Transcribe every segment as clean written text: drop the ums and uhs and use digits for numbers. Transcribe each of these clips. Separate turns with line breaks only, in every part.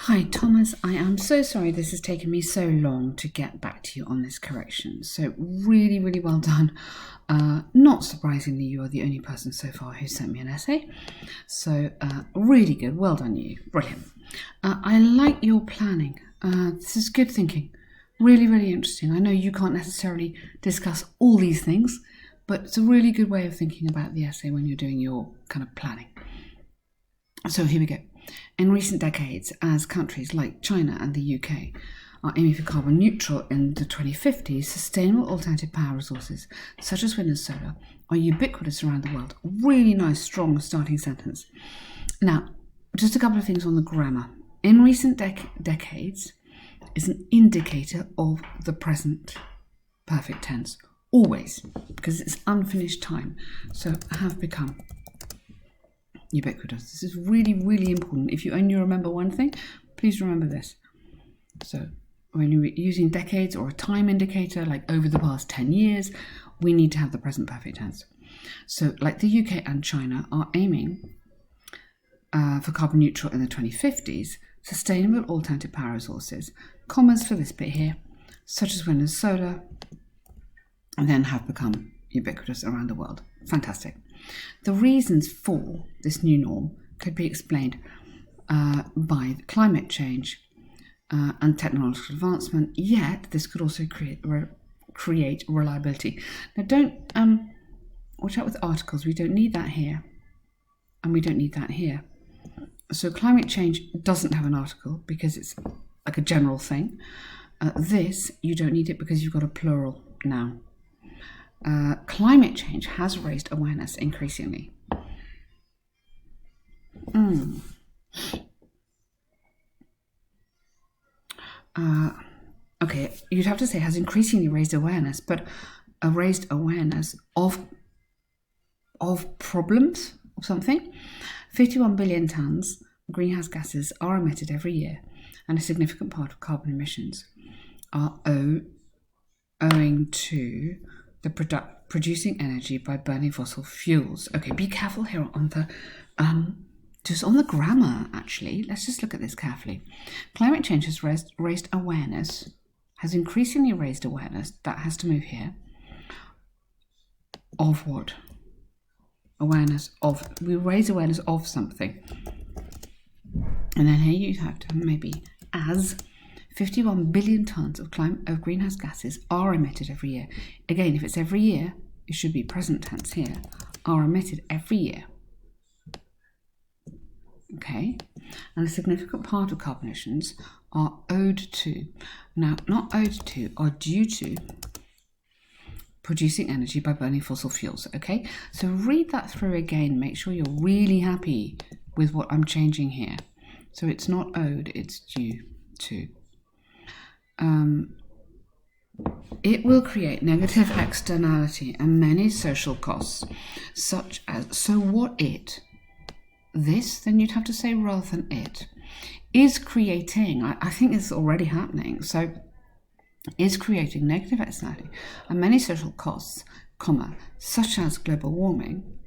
Hi Thomas, I am so sorry this has taken me so long to get back to you on this correction. So really, really well done. Not surprisingly, you are the only person so far who sent me an essay. So really good, well done you, brilliant. I like your planning. This is good thinking. Really, really interesting. I know you can't necessarily discuss all these things, but it's a really good way of thinking about the essay when you're doing your kind of planning. So here we go. In recent decades, as countries like China and the UK are aiming for carbon neutral in the 2050s, sustainable alternative power resources, such as wind and solar, are ubiquitous around the world. Really nice, strong starting sentence. Now, just a couple of things on the grammar. In recent decades is an indicator of the present perfect tense, always, because it's unfinished time. So have become ubiquitous. This is really, really important. If you only remember one thing, please remember this. So when you're using decades or a time indicator, like over the past 10 years, we need to have the present perfect tense. So like the UK and China are aiming for carbon neutral in the 2050s, sustainable alternative power resources, commas for this bit here, such as wind and solar, and then have become ubiquitous around the world. Fantastic. The reasons for this new norm could be explained by climate change and technological advancement, yet this could also create reliability. Now don't watch out with articles. We don't need that here, and we don't need that here. So climate change doesn't have an article because it's like a general thing. This, you don't need it because you've got a plural now. Climate change has raised awareness increasingly. Okay, you'd have to say has increasingly raised awareness, but a raised awareness of problems of something. 51 billion tonnes of greenhouse gases are emitted every year, and a significant part of carbon emissions are owing to the producing energy by burning fossil fuels. Okay, be careful here on the just on the grammar. Actually, let's just look at this carefully. Climate change has raised awareness, has increasingly raised awareness. That has to move here. Of what? Awareness of. We raise awareness of something, and then here you have to maybe as 51 billion tonnes of greenhouse gases are emitted every year. Again, if it's every year, it should be present tense here. Are emitted every year. Okay, and a significant part of carbon emissions are owed to. Now, not owed to, are due to producing energy by burning fossil fuels. Okay, so read that through again. Make sure you're really happy with what I'm changing here. So it's not owed, it's due to. It will create negative externality and many social costs, such as, so what it, this, then you'd have to say rather than it, is creating, I think it's already happening, so is creating negative externality and many social costs, comma, such as global warming,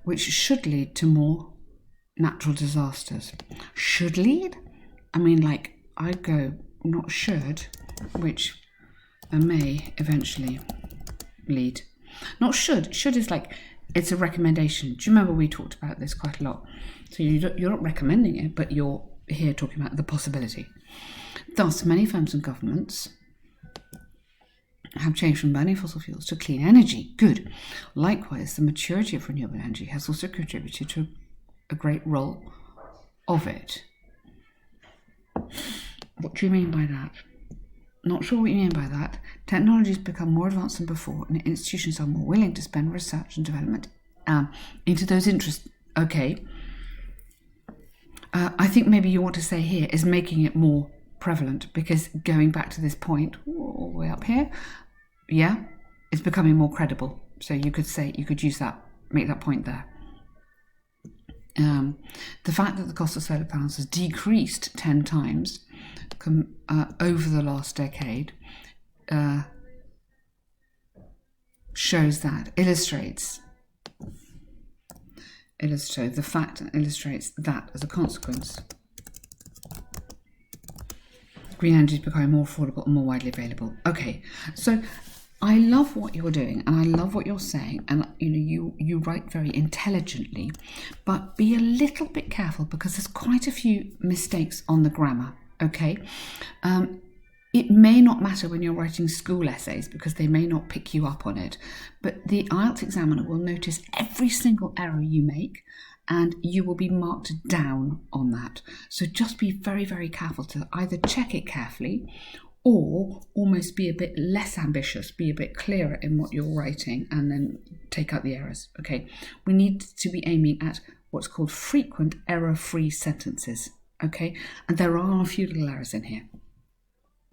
which should lead to more natural disasters. Should lead? I mean, like, I'd go not should, which may eventually lead. Not should. Should is like, it's a recommendation. Do you remember we talked about this quite a lot? So you're not recommending it, but you're here talking about the possibility. Thus, many firms and governments have changed from burning fossil fuels to clean energy. Good. Likewise, the maturity of renewable energy has also contributed to a great role of it. What do you mean by that? Not sure what you mean by that. Technology has become more advanced than before, and institutions are more willing to spend research and development into those interests. Okay. I think maybe you want to say here is making it more prevalent, because going back to this point, all the way up here, yeah, it's becoming more credible. So you could say, you could use that, make that point there. The fact that the cost of solar panels has decreased 10 times over the last decade shows that, illustrates the fact and illustrates that as a consequence green energy is becoming more affordable and more widely available. Okay, so I love what you're doing and I love what you're saying, and you write very intelligently, but be a little bit careful because there's quite a few mistakes on the grammar. Okay, it may not matter when you're writing school essays because they may not pick you up on it, but the IELTS examiner will notice every single error you make and you will be marked down on that. So just be very, very careful to either check it carefully or almost be a bit less ambitious, be a bit clearer in what you're writing and then take out the errors. Okay, we need to be aiming at what's called frequent error-free sentences. Okay, and there are a few little errors in here.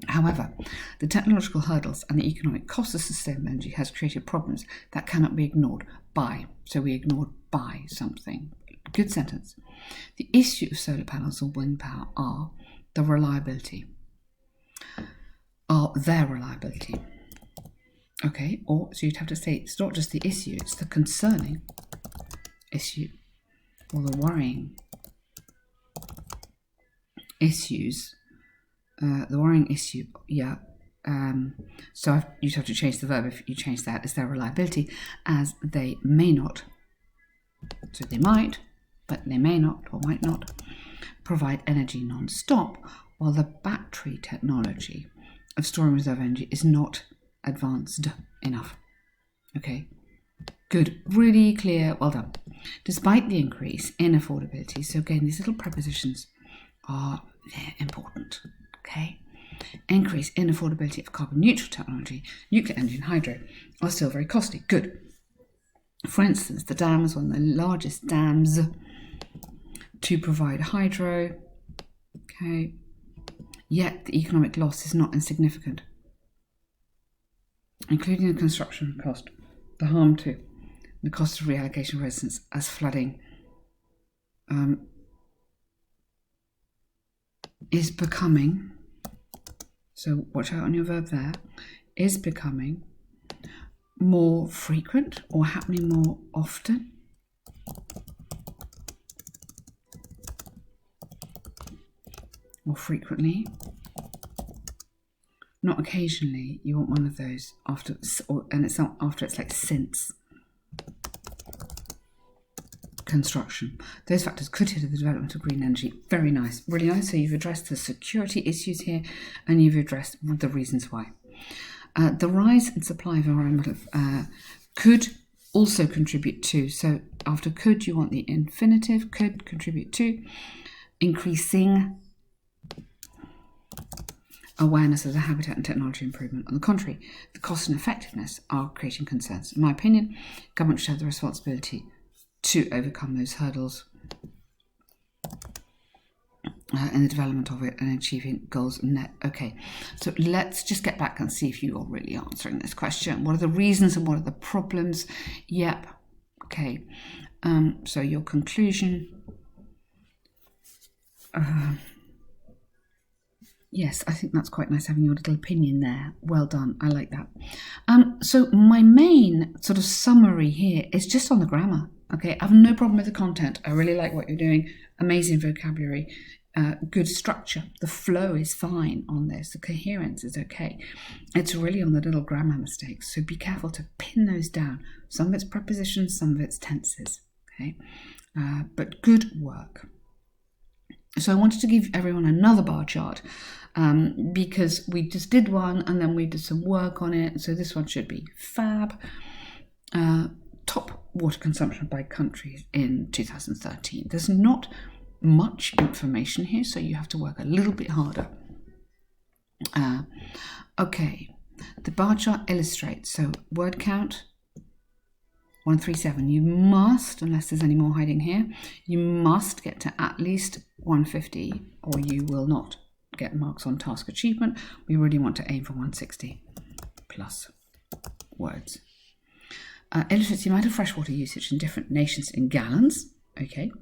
However, the technological hurdles and the economic cost of sustainable energy has created problems that cannot be ignored by. So we ignored by something. Good sentence. The issue of solar panels or wind power are their reliability. Okay, or so you'd have to say it's not just the issue, it's the concerning issue or the worrying issues. The worrying issue, yeah. So you'd have to change the verb if you change that. Is their reliability, as they may not. So they might, but they may not or might not provide energy non-stop, while the battery technology of storing reserve energy is not advanced enough. Okay, good, really clear, well done. Despite the increase in affordability, so again, these little prepositions are important. Okay, increase in affordability of carbon neutral technology, nuclear energy and hydro are still very costly. Good. For instance, the dam is one of the largest dams to provide hydro. Okay, yet the economic loss is not insignificant, including the construction cost, the harm to the cost of reallocation of residents as flooding is becoming, so watch out on your verb there, is becoming more frequent or happening more often. More frequently. Not occasionally. You want one of those after, and it's not after, it's like since construction. Those factors could hinder the development of green energy. Very nice, really nice. So you've addressed the security issues here and you've addressed the reasons why. The rise in supply of environmental could also contribute to, so after could you want the infinitive, could contribute to increasing awareness of the habitat and technology improvement. On the contrary, the cost and effectiveness are creating concerns. In my opinion, government should have the responsibility to overcome those hurdles in the development of it and achieving goals net. Okay, so let's just get back and see if you are really answering this question. What are the reasons and what are the problems? Yep. Okay. So your conclusion. Yes, I think that's quite nice having your little opinion there. Well done. I like that. So my main sort of summary here is just on the grammar. Okay, I have no problem with the content. I really like what you're doing. Amazing vocabulary, good structure. The flow is fine on this. The coherence is okay. It's really on the little grammar mistakes. So be careful to pin those down. Some of it's prepositions, some of it's tenses. Okay, but good work. So I wanted to give everyone another bar chart because we just did one and then we did some work on it. So this one should be fab. Top water consumption by countries in 2013. There's not much information here, so you have to work a little bit harder. Okay, the bar chart illustrates, so word count 137. You must, unless there's any more hiding here, you must get to at least 150 or you will not get marks on task achievement. We really want to aim for 160 plus words. Illustrates the amount of freshwater usage in different nations in gallons. Okay.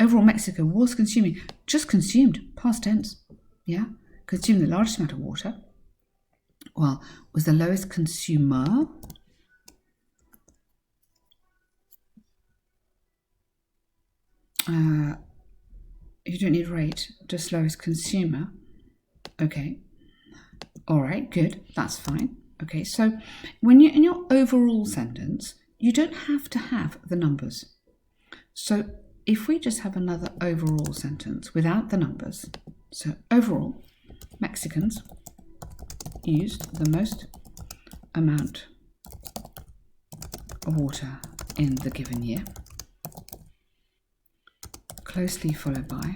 Overall, Mexico was consuming, just consumed, past tense, yeah, consumed the largest amount of water. Well, was the lowest consumer. You don't need rate, just lowest consumer. Okay, All right, good. That's fine. Okay, so when you're in your overall sentence, you don't have to have the numbers. So if we just have another overall sentence without the numbers, so overall, Mexicans used the most amount of water in the given year, closely followed by,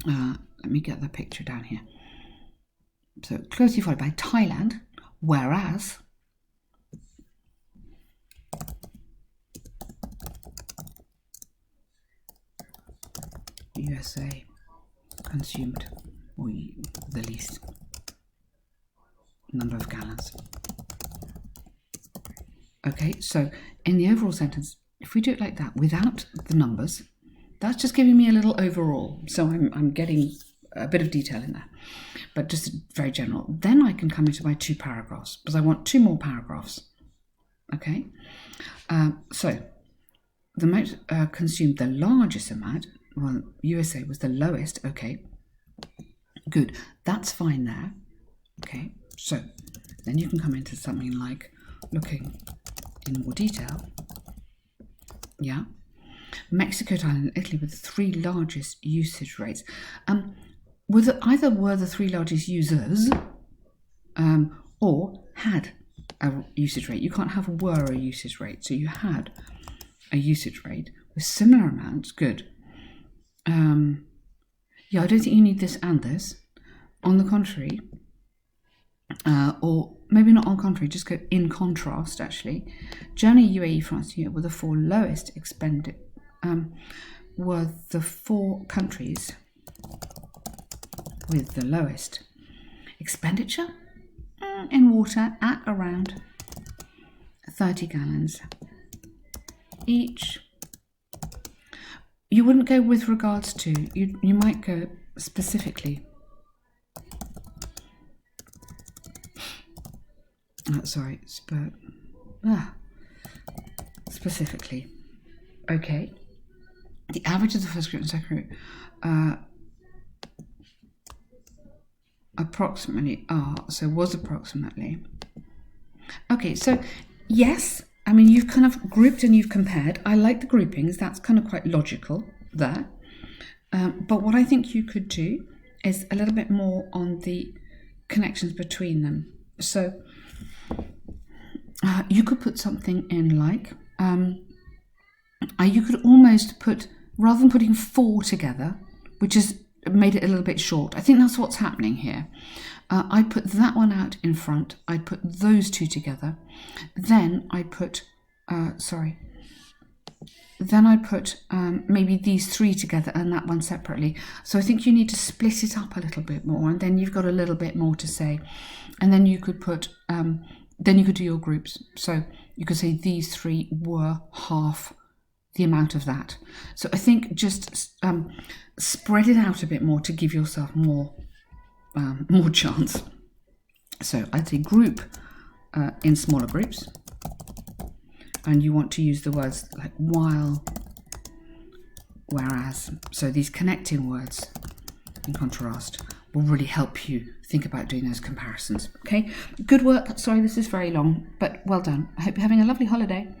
let me get the picture down here. So closely followed by Thailand, whereas USA consumed the least number of gallons. Okay, so in the overall sentence, if we do it like that without the numbers, that's just giving me a little overall. So I'm getting a bit of detail in there, but just very general. Then I can come into my 2 paragraphs because I want 2 more paragraphs. Okay, so the most consumed the largest amount. Well, USA was the lowest. Okay, good. That's fine there. Okay, so then you can come into something like looking in more detail. Yeah, Mexico, Thailand, and Italy were the 3 largest usage rates. Either were the 3 largest users, or had a usage rate. You can't have were a usage rate, so you had a usage rate with similar amounts. Good. Yeah, I don't think you need this and this. On the contrary, or maybe not on contrary, just go in contrast actually. Germany, UAE, France, were the 4 lowest expended, were the 4 countries with the lowest expenditure in water at around 30 gallons each. You wouldn't go with regards to, you might go specifically. Specifically. Okay. The average of the first group and second group approximately was approximately. Okay, so yes, I mean, you've kind of grouped and you've compared. I like the groupings. That's kind of quite logical there. But what I think you could do is a little bit more on the connections between them. So you could put something in like, you could almost put, rather than putting 4 together, which has made it a little bit short. I think that's what's happening here. I'd put that one out in front. I'd put those 2 together. Then I put, maybe these 3 together and that one separately. So I think you need to split it up a little bit more, and then you've got a little bit more to say. And then you could put, then you could do your groups. So you could say these 3 were half the amount of that. So I think just spread it out a bit more to give yourself more chance. So I'd say group in smaller groups, and you want to use the words like while, whereas. So these connecting words in contrast will really help you think about doing those comparisons. Okay, good work. Sorry this is very long, but well done. I hope you're having a lovely holiday.